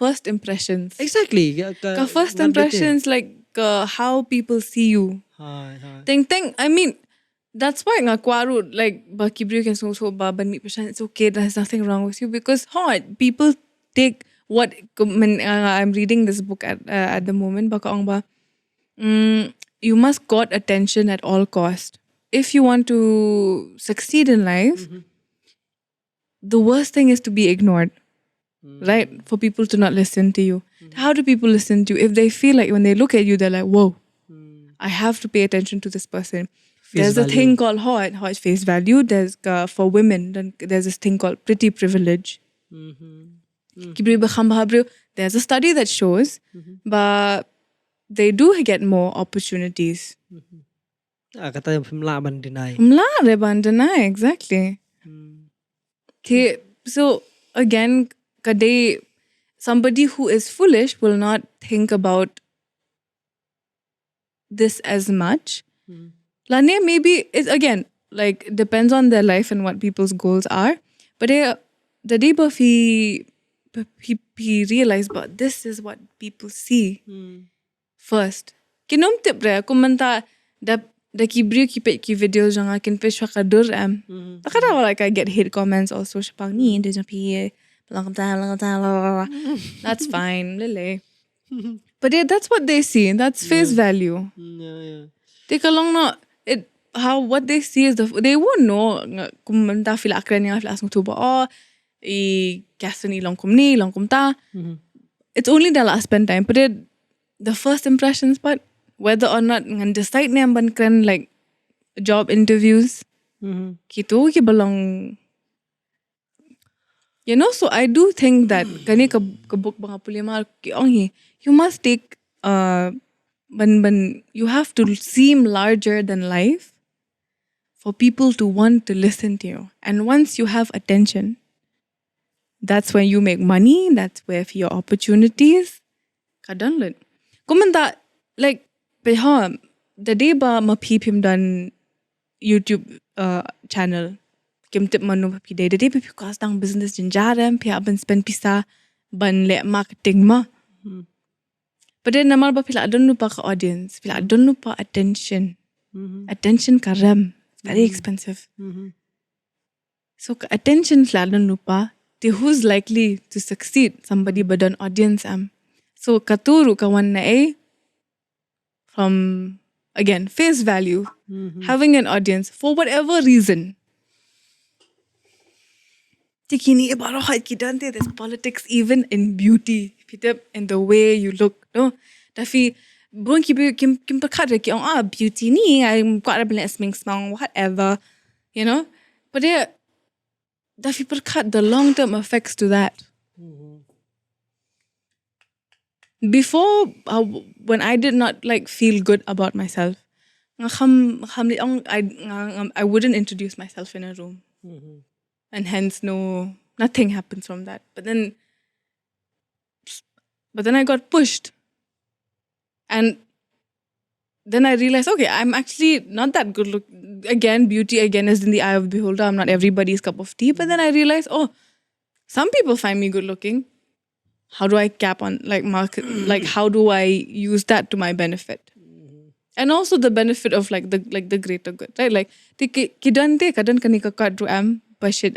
first impressions. Exactly. Ka first impressions, like how people see you. Ting, I mean, that's why nga kwaru, like, Bakibrew can so baban meet person, it's okay, there's nothing wrong with you. Because people take what, I'm reading this book at the moment, baka ba, you must got attention at all cost. If you want to succeed in life, the worst thing is to be ignored. Right? For people to not listen to you. How do people listen to you? If they feel like when they look at you, they're like, whoa, I have to pay attention to this person. There's a thing called how face value. There's for women, then there's this thing called pretty privilege. Jingpynbhabriew, there's a study that shows, but they do get more opportunities. Kata pemla bandinai. Mla bandinai, exactly. So again, somebody who is foolish will not think about this as much. Lane, maybe it's again, like, depends on their life and what people's goals are. But the day he realized, but this is what people see first. Kinom tip re, kumanta da Kibrew ki videos jang akin fish kadur Takara like I get hate comments also shapang ni de jang that's fine, lele. But that's what they see. That's face value. Take along no what they see is they won't know kumanta fila akren nga fila asung tuba I kasan ilang kumni ilang kumta. It's only the last spend time. But the first impressions, but whether or not ngan decide na ban kren like job interviews, kito ki balong. You know, so I do think that kani ka book mga pulimar you must take you have to seem larger than life for people to want to listen to you. And once you have attention, that's when you make money, that's where for your opportunities. Kadanlet. Kumanta like the day ba mapip him done YouTube channel. Kim tip manu papi day. The day papi kas tang business jinjarem pia ban spend pisa ban le marketing ma. But then namal ba pila adon lupa ka audience, pila adon lupa attention. Attention karam, very expensive. So attention pila adon lupa. Who's likely to succeed? Somebody but an audience So katuru kawan na from again face value, having an audience for whatever reason. Tikini ibaro hait kidante. There's politics even in beauty, in the way you look. No, dafi buong kim perkara ki beauty ni I'm quite a smang whatever, you know. But dafi perkat the long term effects to that. Before, when I did not like feel good about myself, I wouldn't introduce myself in a room. And hence nothing happens from that. But then I got pushed. And then I realized, okay, I'm actually not that good look. Again, beauty again is in the eye of the beholder. I'm not everybody's cup of tea. But then I realized, some people find me good looking. How do I cap on market? How do I use that to my benefit? And also the benefit of the greater good, right? Like kidante kadan kanika kadru bashid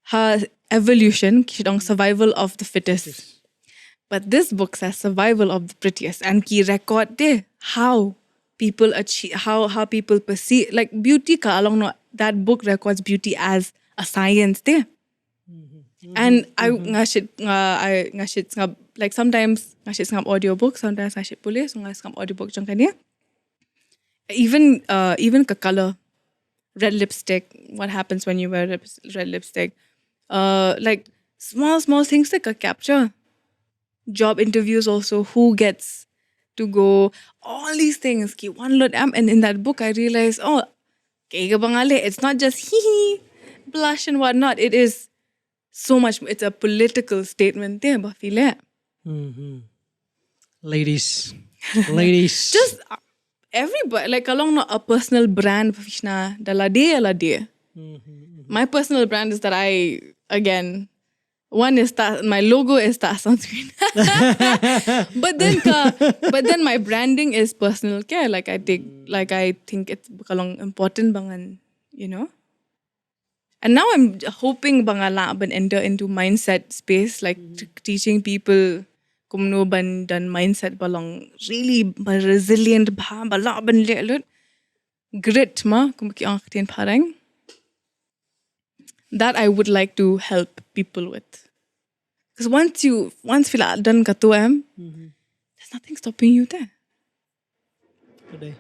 her evolution kishidong survival of the fittest. But this book says survival of the prettiest, and ki record de how people achieve, how people perceive beauty ka along no that book records beauty as a science de. And I sometimes ngashit audiobook, sometimes ngashit pulih, so ngashit audiobook jang kanya. Even ka color, red lipstick, what happens when you wear red lipstick? Small things like a capture. Job interviews also, who gets to go, all these things. And in that book I realized, it's not just blush and whatnot. It is so much. It's a political statement there, Ladies. Just everybody, along a personal brand, my personal brand is that I, again, One is my logo is ta sunscreen. But then my branding is personal care. Like I think it's kalong important bangan, you know. And now I'm hoping bangala ban enter into mindset space, like teaching people kumno ban dan mindset balong really resilient ba bala ban le grit ma kumki ang tin parang. That I would like to help people with. Because once feel done kato there's nothing stopping you there. Today.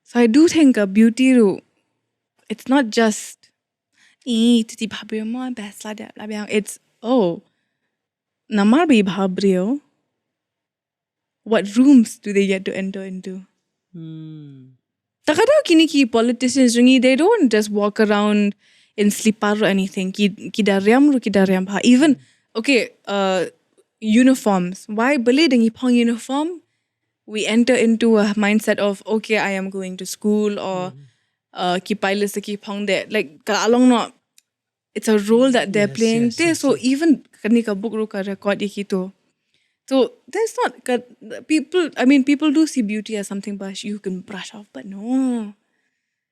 So I do think a beauty ru, it's not just titi bhabriyo mo best la it's namar bhabriyo. What rooms do they get to enter into? Takadaw kini ki politicians ringi, they don't just walk around in slipper or anything. Kidariam ba. Even okay, uniforms. Why bali dengi pang uniform? We enter into a mindset of okay, I am going to school or ki pilot sa ki pang de. Like kalong no, it's a role that they're playing. So even kanika book ru ka record ikito. So there's not people. I mean, people do see beauty as something but you can brush off, but no,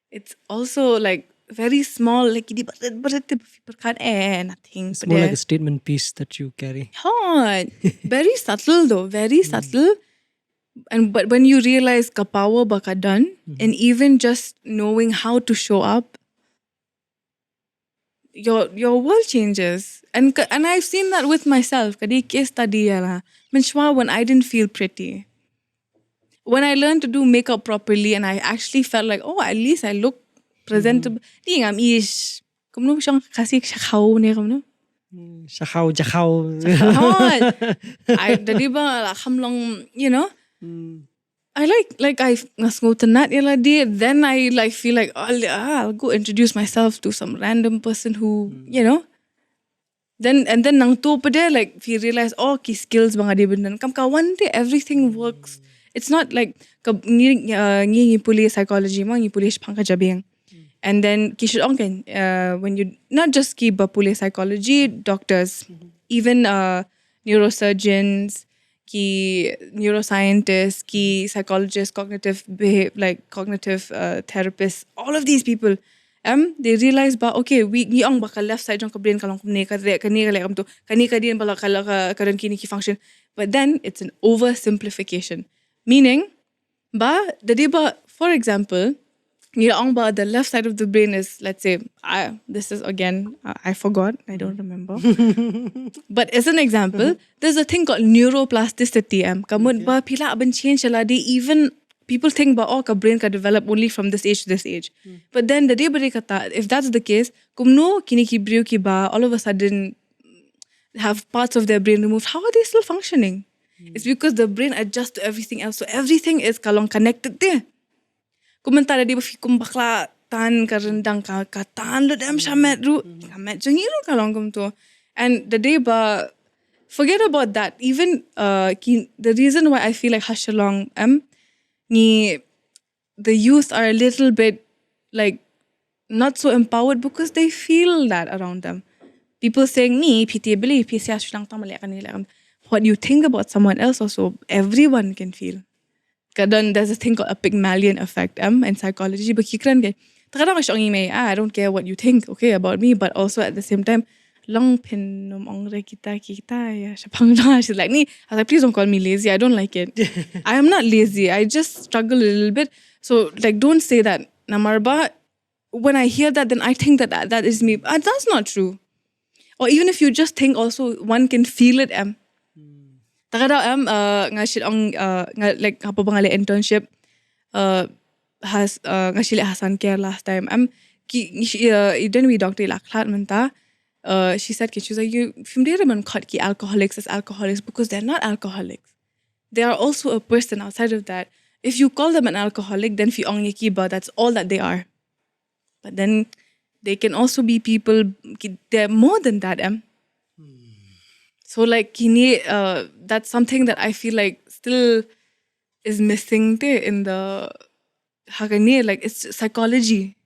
it's also like very small. Like nothing. It's more like a statement piece that you carry. Very subtle though, very subtle. But when you realize ka power baka done, and even just knowing how to show up, your world changes. And I've seen that with myself. Kadi case study yala. When I didn't feel pretty. When I learned to do makeup properly and I actually felt like, oh, at least I look presentable. Di ngam ish. Kumno siyang kasi shakaw niya kumno. Shakaw. I dadi ba hamlong, you know. I like I ngasngutan nat yala di. Then I like feel like I'll go introduce myself to some random person who, you know. Then nang tu pa de, like if you realize ki skills mga di bindan kam ka one day everything works. It's not like ngi puli psychology mo ngi puli pang ka jabing. And then ki shudong ken when you not just ki ba puli psychology doctors, even neurosurgeons, ki neuroscientists, ki psychologists, cognitive therapists, all of these people they realize ba okay we ang baka left side jong ka brain kalong kani ka like to kani ka din bala kala karon kini ki function, but then it's an oversimplification, meaning ba dadi ba for example ang ba the left side of the brain is, let's say this is again I forgot, I don't remember but as an example there's a thing called neuroplasticity kamud ba pila aban change la di. Even people think ba ka brain ka develop only from this age to this age. But then the day bari kata, if that's the case, kumno kinikibrew ki ba all of a sudden have parts of their brain removed, how are they still functioning? It's because the brain adjusts to everything else. So everything is kalong connected there. Kumentara di ba fikum bakla tan karendang ka tan lo dem shamet ru kamet jangiru kalong kumto. And the day ba forget about that. Even the reason why I feel like Shillong the youth are a little bit like not so empowered because they feel that around them. People saying me, what you think about someone else also, everyone can feel. Then there's a thing called a Pygmalion effect in psychology. But I don't care what you think, okay, about me, but also at the same time, long pin kita she's like me. I was like, please don't call me lazy. I don't like it. I am not lazy. I just struggle a little bit. So like, don't say that. Namarba, when I hear that, then I think that is me. That's not true. Or even if you just think also, one can feel it. Like apa bang internship has Hasan care last time. Then we doctor laklat menta. She said, she was like, you ki alcoholics as alcoholics because they're not alcoholics. They are also a person outside of that. If you call them an alcoholic, then that's all that they are. But then they can also be people, they're more than that. So like, that's something that I feel like still is missing in the, like it's psychology.